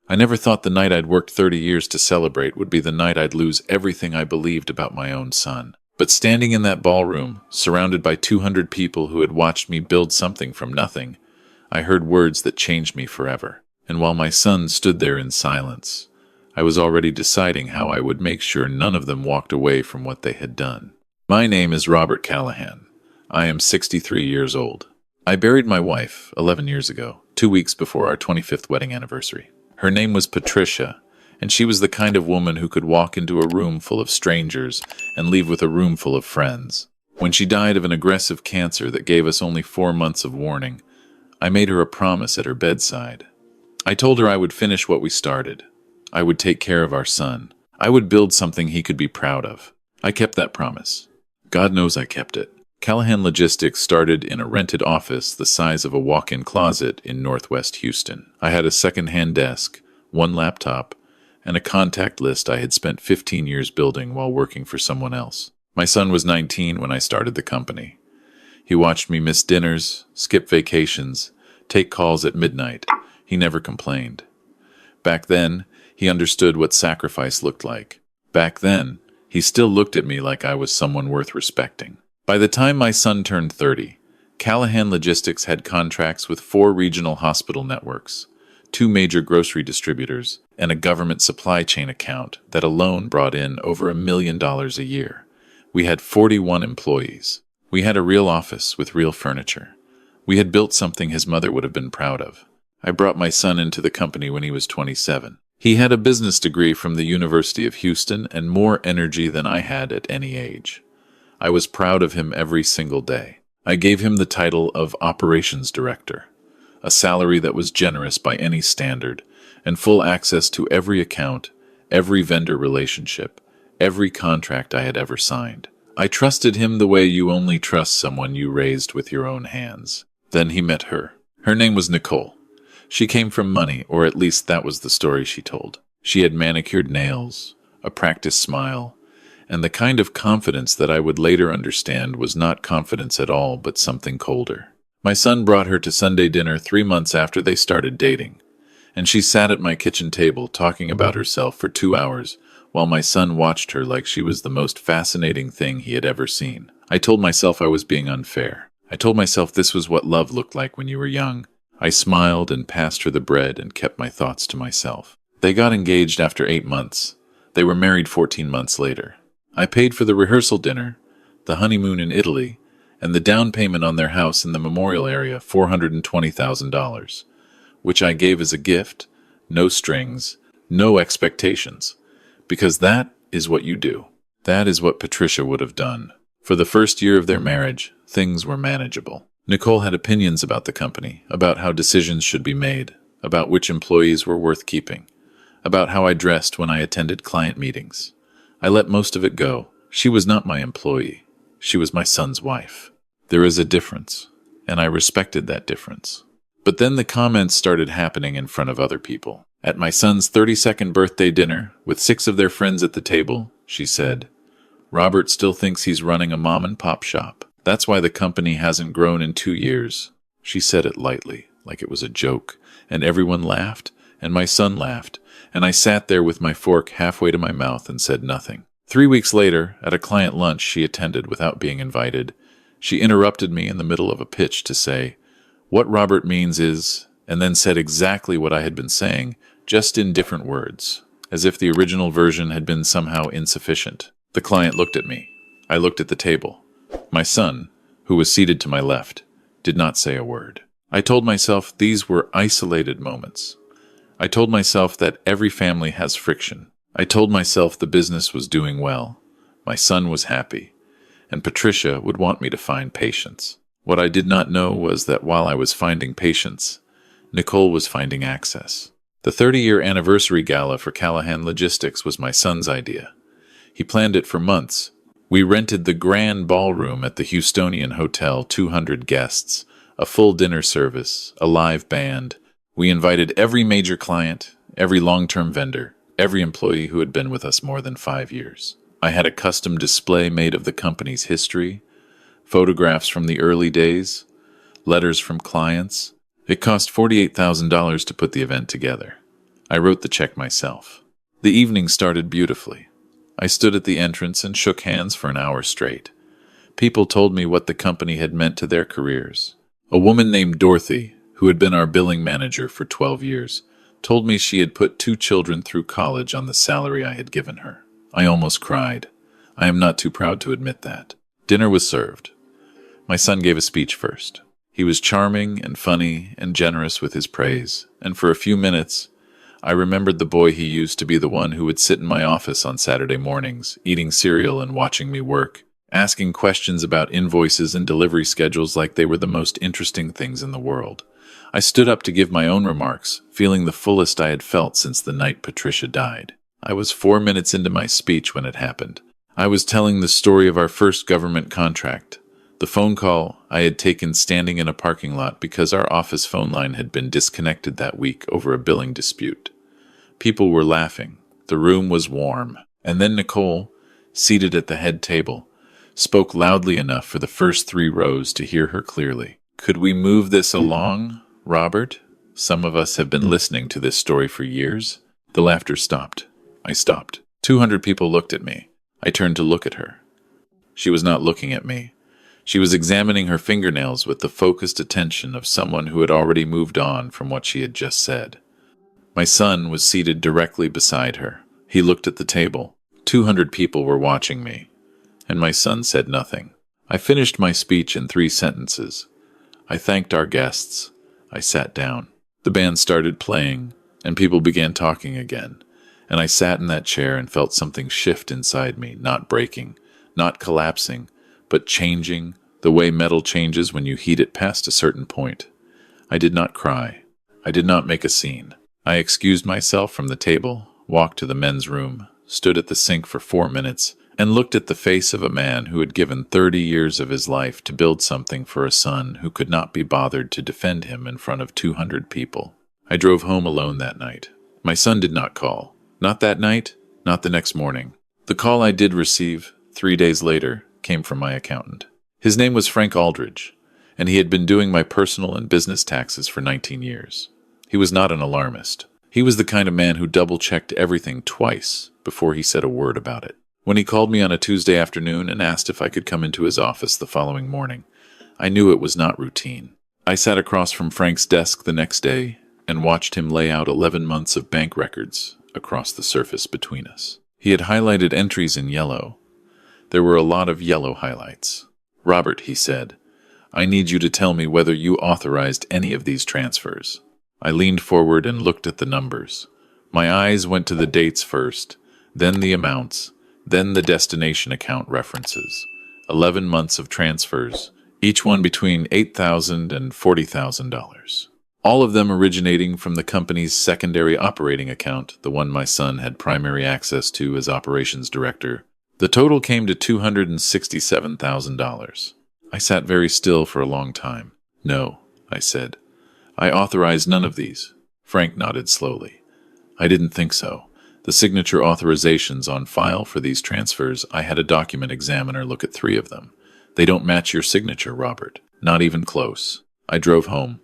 I never thought the night I'd worked 30 years to celebrate would be the night I'd lose everything I believed about my own son. But standing in that ballroom, surrounded by 200 people who had watched me build something from nothing, I heard words that changed me forever. And while my son stood there in silence, I was already deciding how I would make sure none of them walked away from what they had done. My name is Robert Callahan. I am 63 years old. I buried my wife 11 years ago, 2 weeks before our 25th wedding anniversary. Her name was Patricia, and she was the kind of woman who could walk into a room full of strangers and leave with a room full of friends. When she died of an aggressive cancer that gave us only 4 months of warning, I made her a promise at her bedside. I told her I would finish what we started. I would take care of our son. I would build something he could be proud of. I kept that promise. God knows I kept it. Callahan Logistics started in a rented office the size of a walk-in closet in Northwest Houston. I had a second-hand desk, 1 laptop, and a contact list I had spent 15 years building while working for someone else. My son was 19 when I started the company. He watched me miss dinners, skip vacations, take calls at midnight. He never complained. Back then, he understood what sacrifice looked like. Back then, he still looked at me like I was someone worth respecting. By the time my son turned 30, Callahan Logistics had contracts with 4 regional hospital networks, 2 major grocery distributors, and a government supply chain account that alone brought in over $1 million a year. We had 41 employees. We had a real office with real furniture. We had built something his mother would have been proud of. I brought my son into the company when he was 27. He had a business degree from the University of Houston and more energy than I had at any age. I was proud of him every single day. I gave him the title of Operations Director, a salary that was generous by any standard, and full access to every account, every vendor relationship, every contract I had ever signed. I trusted him the way you only trust someone you raised with your own hands. Then he met her. Her name was Nicole. She came from money, or at least that was the story she told. She had manicured nails, a practiced smile, and the kind of confidence that I would later understand was not confidence at all, but something colder. My son brought her to Sunday dinner 3 months after they started dating, and she sat at my kitchen table talking about herself for 2 hours, while my son watched her like she was the most fascinating thing he had ever seen. I told myself I was being unfair. I told myself this was what love looked like when you were young. I smiled and passed her the bread and kept my thoughts to myself. They got engaged after 8 months. They were married 14 months later. I paid for the rehearsal dinner, the honeymoon in Italy, and the down payment on their house in the Memorial area, $420,000, which I gave as a gift, no strings, no expectations, because that is what you do. That is what Patricia would have done. For the first year of their marriage, things were manageable. Nicole had opinions about the company, about how decisions should be made, about which employees were worth keeping, about how I dressed when I attended client meetings. I let most of it go. She was not my employee. She was my son's wife. There is a difference, and I respected that difference. But then the comments started happening in front of other people. At my son's 32nd birthday dinner, with 6 of their friends at the table, she said, "Robert still thinks he's running a mom-and-pop shop. That's why the company hasn't grown in 2 years." She said it lightly, like it was a joke, and everyone laughed, and my son laughed, and I sat there with my fork halfway to my mouth and said nothing. 3 weeks later, at a client lunch she attended without being invited, she interrupted me in the middle of a pitch to say, "What Robert means is," and then said exactly what I had been saying, just in different words, as if the original version had been somehow insufficient. The client looked at me. I looked at the table. My son, who was seated to my left, did not say a word. I told myself these were isolated moments. I told myself that every family has friction. I told myself the business was doing well, my son was happy, and Patricia would want me to find patience. What I did not know was that while I was finding patience, Nicole was finding access. The 30-year anniversary gala for Callahan Logistics was my son's idea. He planned it for months. We rented the grand ballroom at the Houstonian Hotel, 200 guests, a full dinner service, a live band. We invited every major client, every long-term vendor, every employee who had been with us more than 5 years. I had a custom display made of the company's history, photographs from the early days, letters from clients. It cost $48,000 to put the event together. I wrote the check myself. The evening started beautifully. I stood at the entrance and shook hands for an hour straight. People told me what the company had meant to their careers. A woman named Dorothy, who had been our billing manager for 12 years, told me she had put 2 children through college on the salary I had given her. I almost cried. I am not too proud to admit that. Dinner was served. My son gave a speech first. He was charming and funny and generous with his praise, and for a few minutes, I remembered the boy he used to be, the one who would sit in my office on Saturday mornings, eating cereal and watching me work, asking questions about invoices and delivery schedules like they were the most interesting things in the world. I stood up to give my own remarks, feeling the fullest I had felt since the night Patricia died. I was 4 minutes into my speech when it happened. I was telling the story of our first government contract, the phone call I had taken standing in a parking lot because our office phone line had been disconnected that week over a billing dispute. People were laughing. The room was warm. And then Nicole, seated at the head table, spoke loudly enough for the first 3 rows to hear her clearly. "Could we move this along, Robert? Some of us have been listening to this story for years." The laughter stopped. I stopped. 200 people looked at me. I turned to look at her. She was not looking at me. She was examining her fingernails with the focused attention of someone who had already moved on from what she had just said. My son was seated directly beside her. He looked at the table. 200 people were watching me, and my son said nothing. I finished my speech in 3 sentences. I thanked our guests. I sat down. The band started playing, and people began talking again, and I sat in that chair and felt something shift inside me, not breaking, not collapsing, but changing, the way metal changes when you heat it past a certain point. I did not cry. I did not make a scene. I excused myself from the table, walked to the men's room, stood at the sink for 4 minutes, and looked at the face of a man who had given 30 years of his life to build something for a son who could not be bothered to defend him in front of 200 people. I drove home alone that night. My son did not call. Not that night, not the next morning. The call I did receive, 3 days later, came from my accountant. His name was Frank Aldridge, and he had been doing my personal and business taxes for 19 years. He was not an alarmist. He was the kind of man who double-checked everything twice before he said a word about it. When he called me on a Tuesday afternoon and asked if I could come into his office the following morning, I knew it was not routine. I sat across from Frank's desk the next day and watched him lay out 11 months of bank records across the surface between us. He had highlighted entries in yellow. There were a lot of yellow highlights. "Robert," he said, "I need you to tell me whether you authorized any of these transfers." I leaned forward and looked at the numbers. My eyes went to the dates first, then the amounts, then the destination account references. 11 months of transfers, each one between $8,000 and $40,000. All of them originating from the company's secondary operating account, the one my son had primary access to as operations director. The total came to $267,000. I sat very still for a long time. "No," I said. "I authorized none of these." Frank nodded slowly. "I didn't think so. The signature authorizations on file for these transfers, I had a document examiner look at 3 of them. They don't match your signature, Robert. Not even close." I drove home.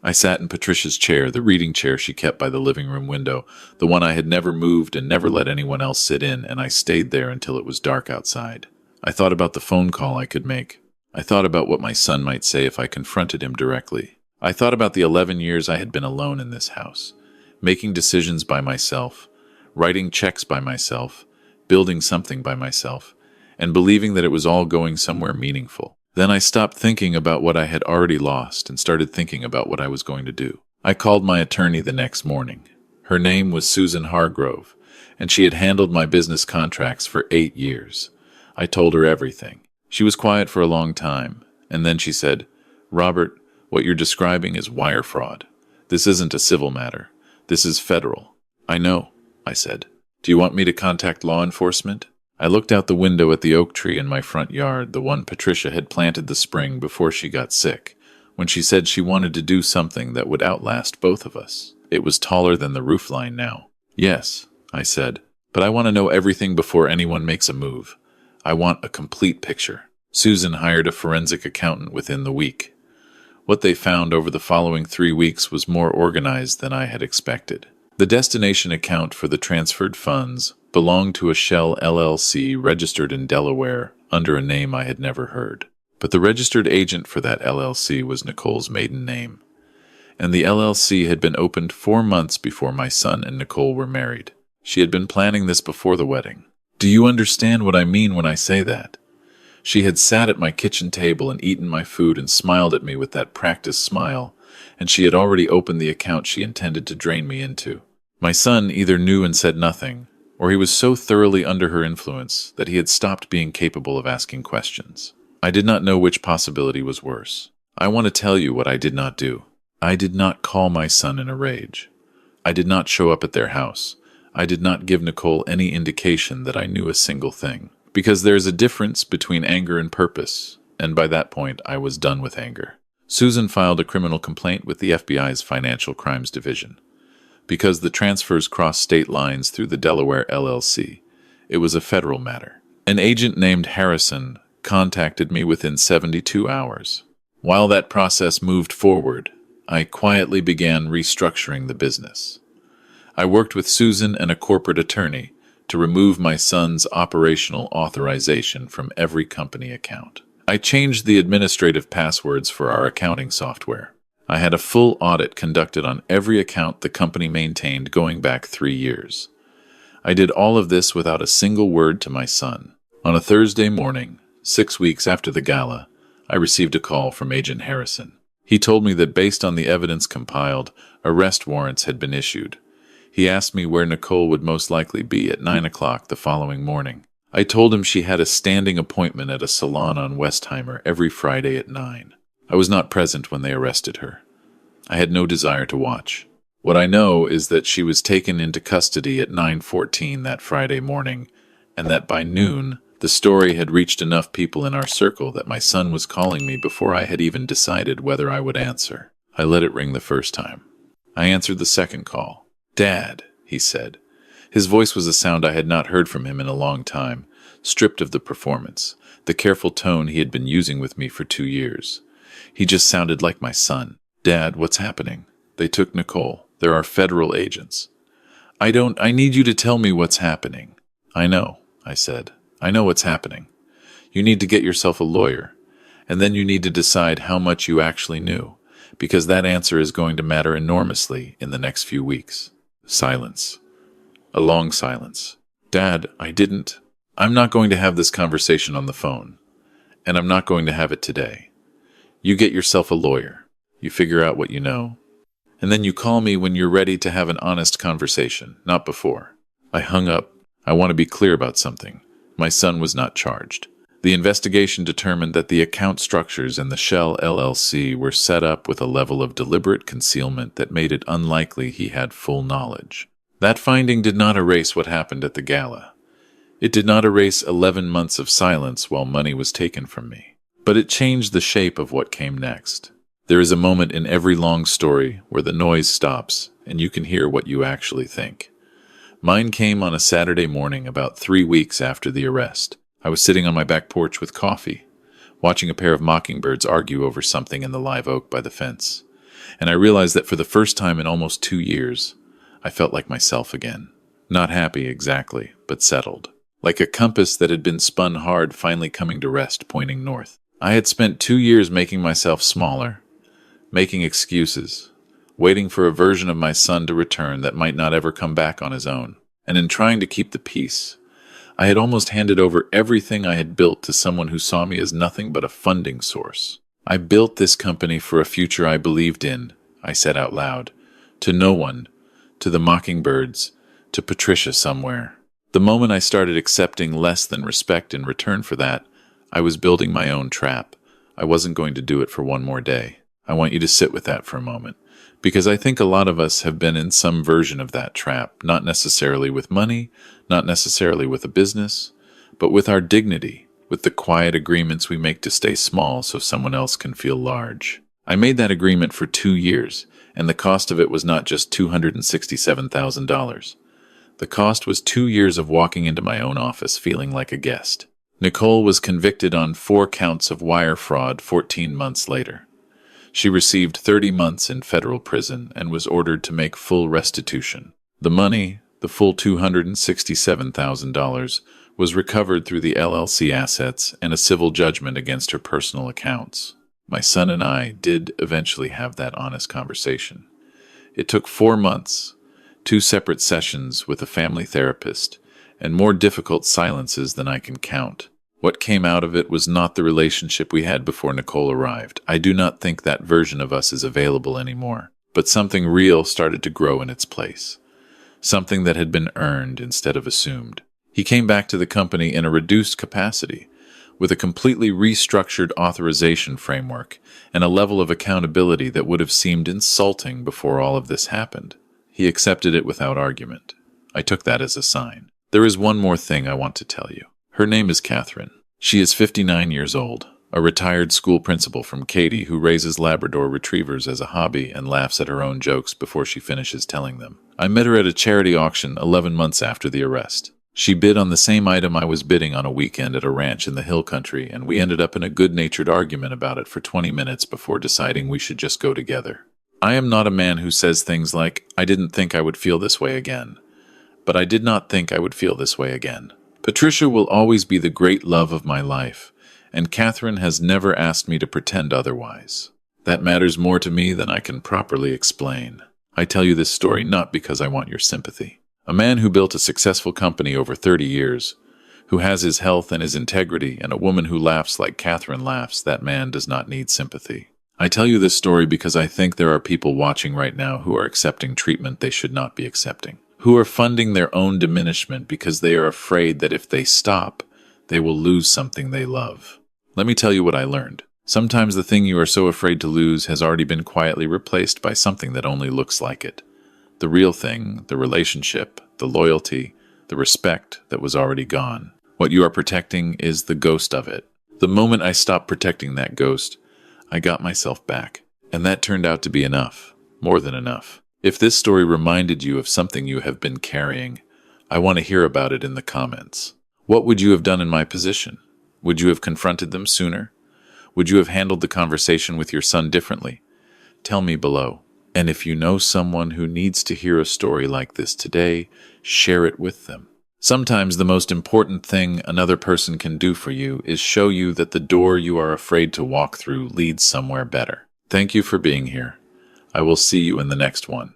I sat in Patricia's chair, the reading chair she kept by the living room window, the one I had never moved and never let anyone else sit in, and I stayed there until it was dark outside. I thought about the phone call I could make. I thought about what my son might say if I confronted him directly. I thought about the 11 years I had been alone in this house, making decisions by myself, writing checks by myself, building something by myself, and believing that it was all going somewhere meaningful. Then I stopped thinking about what I had already lost and started thinking about what I was going to do. I called my attorney the next morning. Her name was Susan Hargrove, and she had handled my business contracts for 8 years. I told her everything. She was quiet for a long time, and then she said, "Robert, what you're describing is wire fraud. This isn't a civil matter. This is federal." "I know," I said. "Do you want me to contact law enforcement?" I looked out the window at the oak tree in my front yard, the one Patricia had planted the spring before she got sick, when she said she wanted to do something that would outlast both of us. It was taller than the roofline now. "Yes," I said, "but I want to know everything before anyone makes a move. I want a complete picture." Susan hired a forensic accountant within the week. What they found over the following 3 weeks was more organized than I had expected. The destination account for the transferred funds belonged to a Shell LLC registered in Delaware under a name I had never heard. But the registered agent for that LLC was Nicole's maiden name, and the LLC had been opened 4 months before my son and Nicole were married. She had been planning this before the wedding. Do you understand what I mean when I say that? She had sat at my kitchen table and eaten my food and smiled at me with that practiced smile, and she had already opened the account she intended to drain me into. My son either knew and said nothing, or he was so thoroughly under her influence that he had stopped being capable of asking questions. I did not know which possibility was worse. I want to tell you what I did not do. I did not call my son in a rage. I did not show up at their house. I did not give Nicole any indication that I knew a single thing. Because there is a difference between anger and purpose, and by that point I was done with anger. Susan filed a criminal complaint with the FBI's Financial Crimes Division. Because the transfers crossed state lines through the Delaware LLC, it was a federal matter. An agent named Harrison contacted me within 72 hours. While that process moved forward, I quietly began restructuring the business. I worked with Susan and a corporate attorney to remove my son's operational authorization from every company account. I changed the administrative passwords for our accounting software. I had a full audit conducted on every account the company maintained going back 3 years. I did all of this without a single word to my son. On a Thursday morning, 6 weeks after the gala, I received a call from Agent Harrison. He told me that based on the evidence compiled, arrest warrants had been issued. He asked me where Nicole would most likely be at 9 o'clock the following morning. I told him she had a standing appointment at a salon on Westheimer every Friday at 9. I was not present when they arrested her. I had no desire to watch. What I know is that she was taken into custody at 9:14 that Friday morning, and that by noon, the story had reached enough people in our circle that my son was calling me before I had even decided whether I would answer. I let it ring the first time. I answered the second call. "Dad," he said. His voice was a sound I had not heard from him in a long time, stripped of the performance, the careful tone he had been using with me for 2 years. He just sounded like my son. "Dad, what's happening? They took Nicole. There are federal agents." I need you to tell me what's happening." "I know," I said. "I know what's happening. You need to get yourself a lawyer, and then you need to decide how much you actually knew, because that answer is going to matter enormously in the next few weeks." Silence. A long silence. "Dad, I'm not going to have this conversation on the phone, and I'm not going to have it today. You get yourself a lawyer. You figure out what you know, and then you call me when you're ready to have an honest conversation, not before." I hung up. I want to be clear about something. My son was not charged. The investigation determined that the account structures in the Shell LLC were set up with a level of deliberate concealment that made it unlikely he had full knowledge. That finding did not erase what happened at the gala. It did not erase 11 months of silence while money was taken from me. But it changed the shape of what came next. There is a moment in every long story where the noise stops and you can hear what you actually think. Mine came on a Saturday morning about 3 weeks after the arrest. I was sitting on my back porch with coffee, watching a pair of mockingbirds argue over something in the live oak by the fence, and I realized that for the first time in almost 2 years, I felt like myself again. Not happy exactly, but settled. Like a compass that had been spun hard finally coming to rest, pointing north. I had spent 2 years making myself smaller, making excuses, waiting for a version of my son to return that might not ever come back on his own, and in trying to keep the peace, I had almost handed over everything I had built to someone who saw me as nothing but a funding source. "I built this company for a future I believed in," I said out loud, to no one, to the mockingbirds, to Patricia somewhere. The moment I started accepting less than respect in return for that, I was building my own trap. I wasn't going to do it for one more day. I want you to sit with that for a moment, because I think a lot of us have been in some version of that trap, not necessarily with money, not necessarily with a business, but with our dignity, with the quiet agreements we make to stay small so someone else can feel large. I made that agreement for 2 years, and the cost of it was not just $267,000. The cost was 2 years of walking into my own office feeling like a guest. Nicole was convicted on 4 counts of wire fraud 14 months later. She received 30 months in federal prison and was ordered to make full restitution. The money, the full $267,000, was recovered through the LLC assets and a civil judgment against her personal accounts. My son and I did eventually have that honest conversation. It took 4 months, 2 separate sessions with a family therapist, and more difficult silences than I can count. What came out of it was not the relationship we had before Nicole arrived. I do not think that version of us is available anymore. But something real started to grow in its place. Something that had been earned instead of assumed. He came back to the company in a reduced capacity, with a completely restructured authorization framework and a level of accountability that would have seemed insulting before all of this happened. He accepted it without argument. I took that as a sign. There is one more thing I want to tell you. Her name is Catherine. She is 59 years old, a retired school principal from Katy who raises Labrador retrievers as a hobby and laughs at her own jokes before she finishes telling them. I met her at a charity auction 11 months after the arrest. She bid on the same item I was bidding on a weekend at a ranch in the hill country, and we ended up in a good-natured argument about it for 20 minutes before deciding we should just go together. I am not a man who says things like, "I didn't think I would feel this way again," but I did not think I would feel this way again. Patricia will always be the great love of my life, and Catherine has never asked me to pretend otherwise. That matters more to me than I can properly explain. I tell you this story not because I want your sympathy. A man who built a successful company over 30 years, who has his health and his integrity, and a woman who laughs like Catherine laughs, that man does not need sympathy. I tell you this story because I think there are people watching right now who are accepting treatment they should not be accepting, who are funding their own diminishment because they are afraid that if they stop, they will lose something they love. Let me tell you what I learned. Sometimes the thing you are so afraid to lose has already been quietly replaced by something that only looks like it. The real thing, the relationship, the loyalty, the respect that was already gone. What you are protecting is the ghost of it. The moment I stopped protecting that ghost, I got myself back. And that turned out to be enough. More than enough. If this story reminded you of something you have been carrying, I want to hear about it in the comments. What would you have done in my position? Would you have confronted them sooner? Would you have handled the conversation with your son differently? Tell me below. And if you know someone who needs to hear a story like this today, share it with them. Sometimes the most important thing another person can do for you is show you that the door you are afraid to walk through leads somewhere better. Thank you for being here. I will see you in the next one.